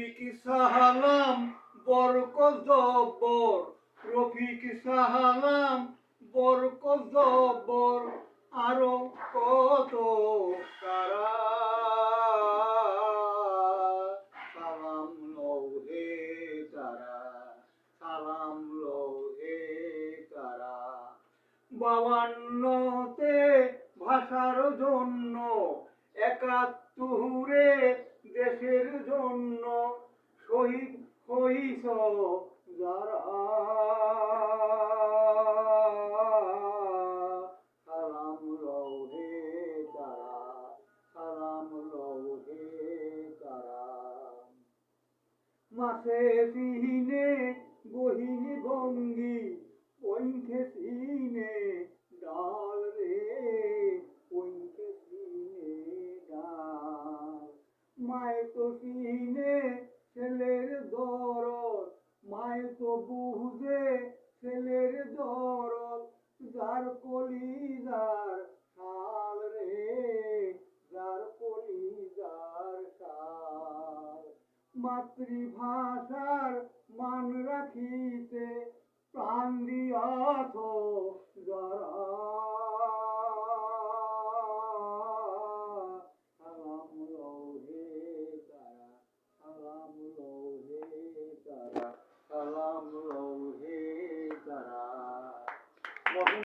রফিক সাহালাম বরকত জব্বর, রফিক সাহালাম বরকত জব্বর, আরো কত কারা। সালাম লও হে তারা, সালাম লও হে তারা। 52-তে ভাষার জন্য, 71-এ দেশের জন্য শহীদ হইছ যারা। সালাম লও হে তারা, সালাম লও হে তারা। মাসে সিনে গহিনী ভঙ্গি, ওইখে সিনে ডাল রে, ওইখে সিনে ডাল। মায় তো সিনে ছেলের দরদ, মায় তো বুঝে ছেলের দরদ, যার কলিজার শাল রে, যার কলিজার শাল। মাতৃভাষার মান রাখিতে প্রাণ দিয়াছ